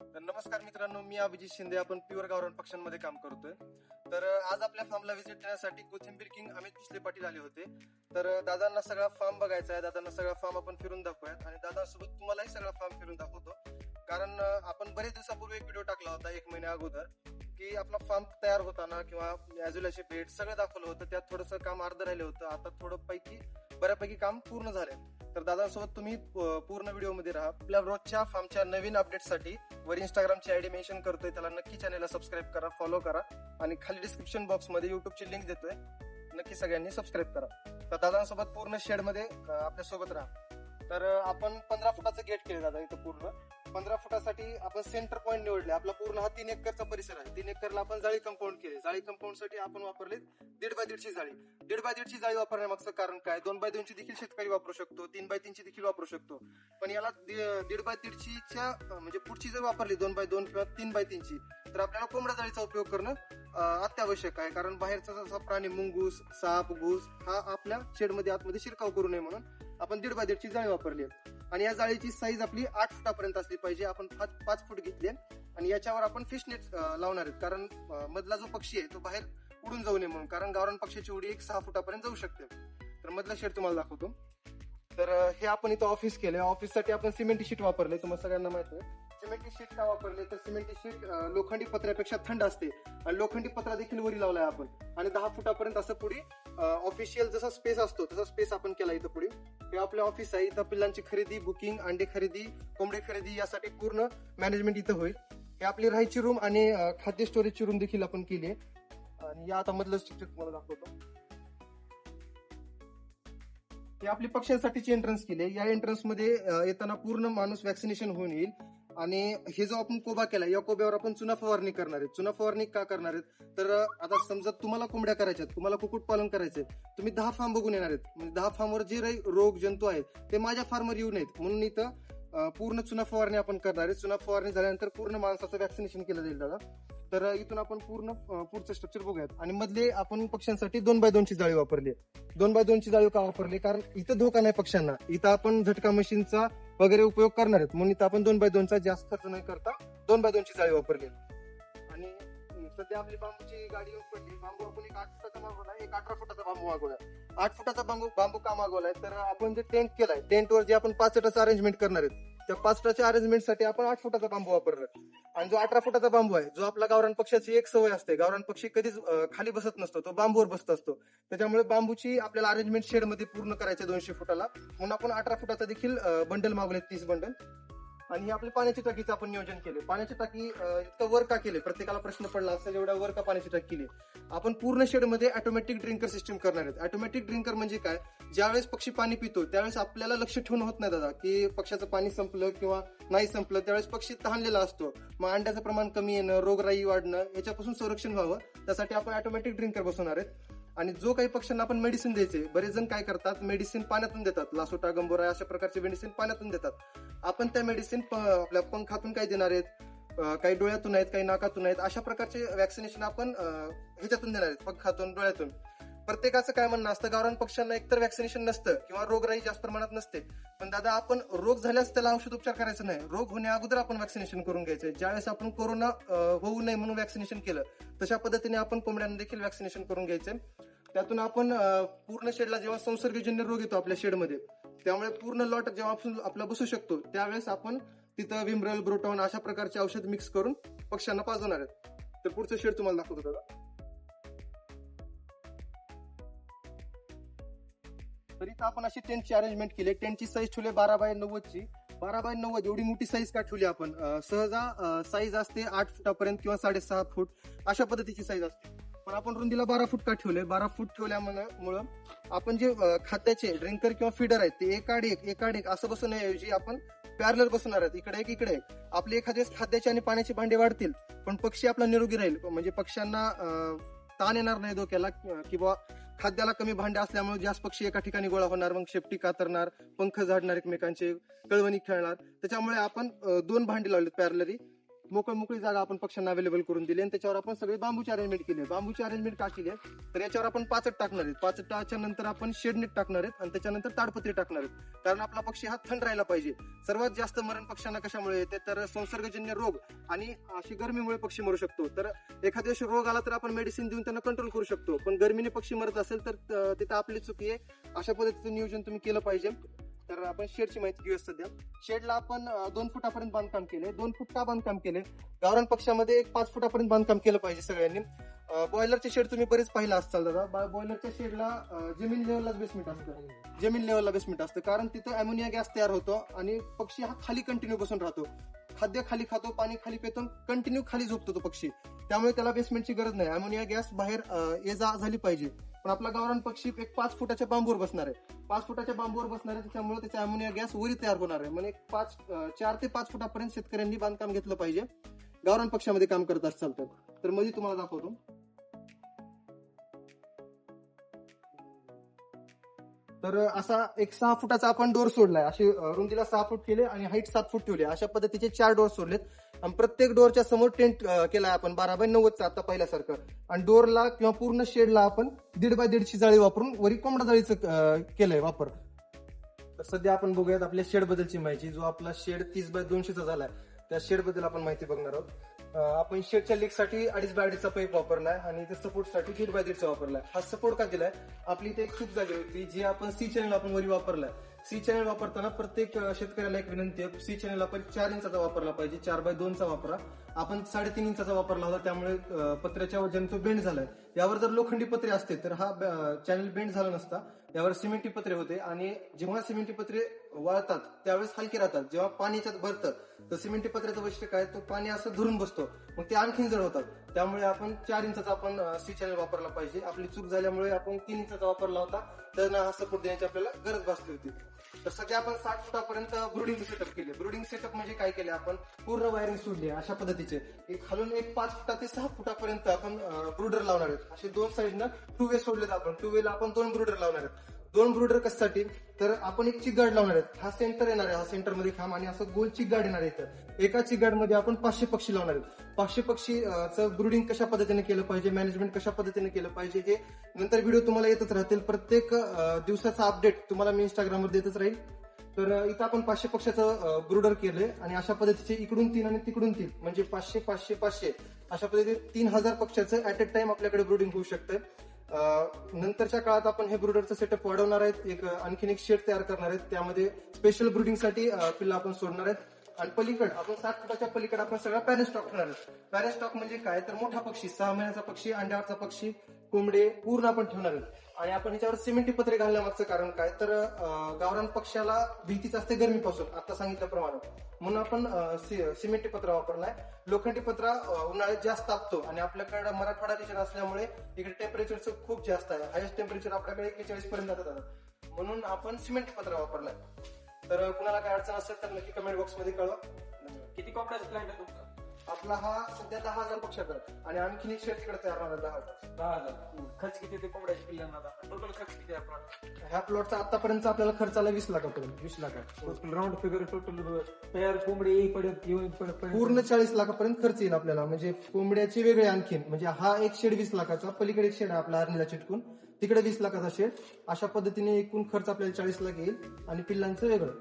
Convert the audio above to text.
तर नमस्कार मित्रांनो, मी अभिजित शिंदे. आपण प्युअर गावरान पक्ष्यांमध्ये काम करतोय. तर आज आपल्या फार्मला व्हिजिट देण्यासाठी कोथिंबीर किंग अमित पिसले पाटील आले होते. तर दादांना सगळा फार्म बघायचा आहे. दादांना सगळा फार्म आपण फिरून दाखवूयात आणि दादांसोबत तुम्हालाही सगळा फार्म फिरून दाखवतो. कारण आपण बरेच दिवसापूर्वी एक व्हिडिओ टाकला होता 1 महिन्या अगोदर, की आपला फार्म तयार होताना किंवा ॲज्युलाचे बेड सगळं दाखवलं होतं. त्यात थोडंसं काम अर्ध राहिलं होतं. आता बऱ्यापैकी काम पूर्ण झालंय. तर दादांसोबत तुम्ही पूर्ण व्हिडिओमध्ये राहा. आपल्या रोजच्या फार्मच्या नवीन अपडेटसाठी वर इंस्टाग्रामची आयडी मेन्शन करतोय, त्याला नक्की चॅनलला सबस्क्राईब करा, फॉलो करा आणि खाली डिस्क्रिप्शन बॉक्स मध्ये युट्यूबची लिंक देतोय, नक्की सगळ्यांनी सबस्क्राईब करा. तर दादांसोबत पूर्ण शेड मध्ये आपल्या सोबत राहा. तर आपण 15 फुटाचं गेट केले दादा. इथं पूर्ण 15 फुटासाठी आपण सेंटर पॉईंट निवडले. आपला पूर्ण हा 3 एकरचा परिसर आहे. 3 एकरला आपण जाळी कंपाऊंड केले. जाळी कंपाऊंड साठी आपण वापरले 1.5 बाय 1.5 ची जाळी. 1.5 बाय 1.5 ची जाळी वापरण्यामागचं कारण काय? 2 बाय 2 ची देखील शेतकरी वापरू शकतो, 3 बाय 3 ची देखील वापरू शकतो. पण याला 1.5 बाय 1.5 ची म्हणजे पुढची जर वापरली 2 बाय 2 किंवा 3 बाय 3 ची, तर आपल्याला कोंबडा जाळीचा उपयोग करणं अत्यावश्यक आहे. कारण बाहेरचा जसा प्राणी मुंगूस, साप, घुस हा आपल्या शेडमध्ये आतमध्ये शिरकाव करू नये म्हणून आपण 1.5 बाय 1.5 ची जाळी वापरली. आणि या जाळीची साईज आपली 8 फुटापर्यंत असली पाहिजे. आपण 5 फूट घेतले आणि याच्यावर आपण फिश नेट लावणार आहेत. कारण मधला जो पक्षी आहे तो बाहेर उडून जाऊ नये म्हणून. कारण गावरान पक्षाची उडी 6 फुटापर्यंत जाऊ शकते. तर मधला शेड तुम्हाला दाखवतो. तर हे आपण इथं ऑफिस केलं. ऑफिससाठी आपण सिमेंटी शीट वापरले. तुम्हाला सगळ्यांना माहिती आहे सिमेंटी शीट का वापरले. तर सिमेंटी शीट लोखंडी पत्र्यापेक्षा थंड असते आणि लोखंडी पत्रा देखील वरी लावलाय आपण. आणि 10 फुटापर्यंत असं पुढे ऑफिशियल जसा स्पेस असतो तसा स्पेस आपण केला इथं पुढे. हे आपले ऑफिस आहे. इथं पिल्लांची खरेदी, बुकिंग, अंडे खरेदी, कोंबडी खरेदी यासाठी पूर्ण मॅनेजमेंट इथं होईल. हे आपली राहायची रूम आणि खाद्य स्टोरेजची रूम देखील आपण केली आहे. आणि या आता मधलं स्ट्रक्चर तुम्हाला दाखवतो. ही आपली पक्ष्यांसाठीची एंट्रन्स केली. या एंट्रन्स मध्ये येताना पूर्ण माणूस वॅक्सिनेशन होऊन येईल. आणि हे जो आपण कोबा केला, या कोब्यावर आपण चुना फवारणी करणार आहेत. चुना फवारणी का करणार आहेत? तर आता समजा तुम्हाला कोंबड्या करायच्या, तुम्हाला कुक्कुटपालन करायचंय, तुम्ही 10 फार्म बघून येणार आहेत. म्हणजे 10 फार्मवर जे रोग जंतू आहेत ते माझ्या फार्मवर येऊ नयेत म्हणून इथं पूर्ण चुना फवारणी आपण करणार आहे. चुना फवारणी झाल्यानंतर पूर्ण माणसाचं वॅक्सिनेशन केलं जाईल दादा. तर इथून आपण पूर्ण पुढचं स्ट्रक्चर बघूयात. आणि मधले आपण पक्ष्यांसाठी 2 बाय 2 ची जाळी वापरली. 2 बाय 2 ची जाळी का वापरली? कारण इथं धोका नाही पक्ष्यांना. इथं आपण झटका मशीनचा वगैरे उपयोग करणार आहेत म्हणून इथं आपण 2 बाय 2 चा जास्त खर्च न करता 2 बाय 2 ची जाळी वापरली. आणि सध्या आपली बांबूची गाडी येऊन पडली. बांबू आपण एक 8 फुटाचा मागवला, एक 18 फुटाचा बांबू मागवला. 8 फुटाचा बांबू का मागवलाय? तर आपण जे टेंट केलाय, टेंटवर जे आपण 5 फुटाचं अरेंजमेंट करणार आहेत, त्या 5 फुटाच्या अरेंजमेंटसाठी आपण 8 फुटाचा बांबू वापरला. आणि जो 18 फुटाचा बांबू आहे, जो आपला गावरान पक्षाची एक सवय असते, गावरान पक्षी कधीच खाली बसत नसतो, तो बांबूवर बसत असतो. त्याच्यामुळे बांबूची आपल्याला अरेंजमेंट शेडमध्ये पूर्ण करायचे 200 फुटाला म्हणून आपण 18 फुटाचा देखील बंडल मागवले, 30 बंडल. आणि ही आपली पाण्याची टाकीचं आपण नियोजन केले. पाण्याची टाकी इतकं वर का केले? प्रत्येकाला प्रश्न पडला असेल एवढ्या वर का पाण्याची टाकी केली? आपण पूर्ण शेडमध्ये ऑटोमॅटिक ड्रिंकर सिस्टम करणार आहेत. ऑटोमॅटिक ड्रिंकर म्हणजे काय? ज्यावेळेस पक्षी पाणी पितो त्यावेळेस आपल्याला लक्ष ठेवून होत नाही दादा, की पक्षाचं पाणी संपलं किंवा नाही संपलं. त्यावेळेस पक्षी तहानलेला असतो. मग अंड्याचं प्रमाण कमी येणं, रोगराई वाढणं याच्यापासून संरक्षण व्हावं, त्यासाठी आपण ऑटोमॅटिक ड्रिंकर बसवणार आहेत. आणि जो काही पक्ष्यांना आपण मेडिसिन द्यायचे, बरेच जण काय करतात, मेडिसिन पाण्यातून देतात. लासोटा, गंभोरा अशा प्रकारचे मेडिसिन पाण्यातून देतात. आपण त्या मेडिसिन आपल्या पंखातून काय देणार आहेत, काही डोळ्यातून आहेत, काही नाकातून आहेत. अशा प्रकारचे वॅक्सिनेशन आपण ह्याच्यातून देणार आहेत, पंखातून, डोळ्यातून. प्रत्येकाचं काय म्हणणं असतं, गावरान पक्ष्यांना एकतर वॅक्सिनेशन नसतं किंवा रोगराई जास्त प्रमाणात नसते. पण दादा आपण रोग झाल्यास त्याला औषध उपचार करायचं नाही, रोग होण्या अगोदर आपण वॅक्सिनेशन करून घ्यायचंय. ज्यावेळेस आपण कोरोना होऊ नये म्हणून वॅक्सिनेशन केलं, तशा पद्धतीने आपण कोंबड्यांना देखील वॅक्सिनेशन करून घ्यायचंय. त्यातून आपण पूर्ण शेडला जेव्हा संसर्गजन्य रोग येतो आपल्या शेडमध्ये, त्यामुळे पूर्ण लॉट जेव्हा आपण आपला बसू शकतो त्यावेळेस आपण तिथं विमरल, ब्रोटॉन अशा प्रकारचे औषध मिक्स करून पक्ष्यांना पाजवणार आहेत. तर पुढचं शेड तुम्हाला दाखवतो दादा. तर इथं आपण अशी टेंटची अरेंजमेंट केली. टेंटची साईज ठेवली 12 बाय 90 ची. 12 बाय 90 एवढी मोठी साईज का ठेवली आपण? सहजा साईज असते 8 फुटापर्यंत किंवा 6.5 फूट अशा पद्धतीची साईज असते. पण आपण रुंदीला 12 फूट का ठेवले? 12 फूट ठेवल्यामुळं आपण जे खाद्याचे ड्रिंकर किंवा फीडर आहेत ते एकाड एक असं बसवण्याऐवजी आपण पॅरलर बसवणार आहेत. इकडे एक. आपले एखाद्या खाद्याचे आणि पाण्याचे भांडे वाढतील पण पक्षी आपला निरोगी राहील. म्हणजे पक्ष्यांना ताण येणार नाही डोक्याला, किंवा खाद्याला कमी भांडे असल्यामुळे जास्त पक्षी एका ठिकाणी गोळा होणार, मग शेपटी कातरणार, पंख झाडणार एकमेकांचे, कळवणी खेळणार. त्याच्यामुळे आपण 2 भांडे लावलेत पॅरलरी. मोकळी जागा आपण पक्ष्यांना अवेलेबल करून दिली आणि त्याच्यावर आपण सगळे बांबूची अरेंजमेंट केली. बांबूची अरेंजमेंट का केली आहे तर याच्यावर आपण पाचट टाकणार आहेत. पाचटाच्या नंतर आपण शेडनेट टाकणार आहेत आणि त्याच्यानंतर ताडपत्री टाकणार आहेत. कारण आपला पक्षी हा थंड राहायला पाहिजे. सर्वात जास्त मरण पक्ष्यांना कशामुळे येते तर संसर्गजन्य रोग आणि अशी गरमीमुळे पक्षी मरू शकतो. तर एखाद्या दिवशी रोग आला तर आपण मेडिसिन देऊन त्यांना कंट्रोल करू शकतो, पण गरमीने पक्षी मरत असेल तर तिथं आपली चुकी आहे. अशा पद्धतीचं नियोजन तुम्ही केलं पाहिजे. तर आपण शेडची माहिती घेऊया. सध्या शेडला आपण 2 फुटापर्यंत बांधकाम केले. 2 फूट का बांधकाम केले? गावरान पक्षामध्ये 5 फुटापर्यंत बांधकाम केलं पाहिजे सगळ्यांनी. बॉयलरचे शेड तुम्ही बरेच पाहिलं असताल दादा. बॉयलरच्या शेडला जमीन लेवलला बेसमेंट असतं. जमीन लेवलला बेसमेंट असतं कारण तिथं अमोनिया गॅस तयार होतो आणि पक्षी हा खाली कंटिन्यू बसून राहतो. खाद्य खाली खातो, पाणी खाली पितो, कंटिन्यू खाली झोपतो तो पक्षी. त्यामुळे त्याला बेसमेंटची गरज नाही. अमोनिया गॅस बाहेर ये जा झाली पाहिजे. पण आपला गावरान पक्षी एक 5 फुटाच्या बांबूवर बसणार आहे. 5 फुटाच्या बांबूवर बसणार आहे, त्याच्यामुळे त्याचा अमोनिया गॅस वरी तयार होणार आहे. म्हणजे 4 ते 5 फुटापर्यंत शेतकऱ्यांनी बांधकाम घेतलं पाहिजे गावरान पक्षामध्ये काम करत असाल तर मध्ये तुम्हाला दाखवतो. तर असा एक 6 फुटाचा आपण डोर सोडलाय. अशी रुंदीला 6 फूट केले आणि हाईट 7 फूट ठेवली. अशा पद्धतीचे 4 डोर सोडलेत आणि प्रत्येक डोरच्या समोर टेंट केलाय आपण 12x90चा आता पहिल्यासारखं. आणि डोरला किंवा पूर्ण शेडला आपण 1.5x1.5ची जाळी वापरून वरी कोंबडा जाळीचं केलंय वापर. तर सध्या आपण बघूयात आपल्या शेड बद्दलची माहिती. जो आपला शेड 30x200चा झालाय त्या शेड बद्दल आपण माहिती बघणार आहोत. आपण शेडच्या लीकसाठी 2.5x2.5चा पाईप वापरलाय आणि सपोर्टसाठी 1.5x1.5चा वापरलाय. हा सपोर्ट का दिलाय? आपली इथे एक चूक झाली होती, जी आपण सी चॅनल आपण वरी वापरलाय. सी चॅनल वापरताना प्रत्येक शेतकऱ्याला एक विनंती आहे, सी चॅनल आपण 4 इंचाचा वापरला पाहिजे. 4x2चा वापरा. आपण 3.5 इंचाचा वापरला होता, त्यामुळे पत्र्याच्या वजन तो बेंड झालाय. यावर जर लोखंडी पत्रे असते तर हा चॅनल बेंड झाला नसता. यावर सिमेंटी पत्रे होते आणि जेव्हा सिमेंटी पत्रे वाळतात त्यावेळेस हलके राहतात. जेव्हा पाणी याच्यात भरतं तर सिमेंटी पत्र्याचं वैशिष्ट्य काय, तो पाणी असं धरून बसतो, मग ते आणखीन जड होतात. त्यामुळे आपण 4 इंचाचा आपण सी चॅनल वापरला पाहिजे. आपली चूक झाल्यामुळे आपण 3 इंचाचा वापरला होता, तर हा सपोर्ट देण्याची आपल्याला गरज भासली होती. तर सध्या आपण 60 फुटापर्यंत ब्रुडिंग सेटअप केले. ब्रुडिंग सेटअप म्हणजे काय केले आपण, पूर्ण वायरिंग सोडली अशा पद्धतीचे. खालून एक 5 फुटा ते 6 फुटापर्यंत आपण ब्रुडर लावणार आहेत. असे 2 साईडनं 2 वे सोडलेत आपण. 2 वेला आपण 2 ब्रुडर लावणार आहेत. 2 ब्रुडर कशासाठी तर आपण एक चिकगार्ड लावणार आहेत. हा सेंटर येणार आहे, हा सेंटरमध्ये खांब आणि असं गोल चिकगार्ड येणार आहे. एका चिकगार्ड मध्ये आपण 500 पक्षी लावणार आहेत. 500 पक्षीचं ब्रुडिंग कशा पद्धतीने केलं पाहिजे, मॅनेजमेंट कशा पद्धतीने केलं पाहिजे, हे नंतर व्हिडिओ तुम्हाला येतच राहतील. प्रत्येक दिवसाचा अपडेट तुम्हाला मी इंस्टाग्रामवर देतच राहील. तर इथं आपण 500 पक्षाचं ब्रुडर केलंय आणि अशा पद्धतीचे इकडून 3 आणि तिकडून 3 म्हणजे 500 500 500 अशा पद्धतीने 3000 पक्षाचं ऍट अ टाइम आपल्याकडे ब्रुडिंग होऊ शकतंय. नंतरच्या काळात आपण हे ब्रुडरचं सेटअप वाढवणार आहेत. आणखीन एक शेड तयार करणार आहेत, त्यामध्ये स्पेशल ब्रुडिंगसाठी पिल्ला आपण सोडणार आहेत. आणि पलीकड आपण 60 फुटाच्या पलीकडे आपण सगळा पॅरेंट स्टॉक ठेवणार आहेत. पॅरेंट स्टॉक म्हणजे काय तर मोठा पक्षी, 6 महिन्याचा पक्षी, अंड्यावरचा पक्षी, कोंबडे पूर्ण आपण ठेवणार आहेत. आणि आपण ह्याच्यावर सिमेंटी पत्रे घालण्यामागचं कारण काय तर गावरान पक्षाला भीतीच असते गरमीपासून, आता सांगितल्याप्रमाणे. म्हणून आपण सिमेंटी पत्रा वापरलाय. लोखंडी पत्रा उन्हाळ्यात जास्त तापतो आणि आपल्याकडे मराठवाडा रिजन असल्यामुळे इकडे टेम्परेचरचं खूप जास्त आहे. हायेस्ट टेम्परेचर आपल्याकडे 41 पर्यंत जातात, म्हणून आपण सिमेंटी पत्रा वापरलाय. तर कुणाला काय अडचण असेल तर नक्की कमेंट बॉक्स मध्ये कळवा. किती कोंबड्याचा प्लॅन आहे तुमचा? आपला हा सध्या 10,000 पक्षाचा आणि आणखीन एक शेड तिकडे तयार होणार 10,000. 10,000. खर्च किती ते कोंबड्याच्या पिल्लांना? टोटल खर्च किती आहे आपला? ह्या प्लॉटचा आतापर्यंत आपल्याला खर्च आला 20 लाखापर्यंत. 20 लाख राऊंड फिगर टोटल तयार कोंबडी येईपर्यंत पूर्ण 40 लाखापर्यंत खर्च येईल आपल्याला. म्हणजे कोंबड्याचे वेगळे आणखीन, म्हणजे हा एक शेड 20 लाखाचा, पलीकडे एक शेड आहे आपला आर्नीला चिटकून, तिकडे 20 लाखाचा शेड. अशा पद्धतीने एकूण खर्च आपल्याला 40 लाख येईल आणि पिल्लांचं वेगळं.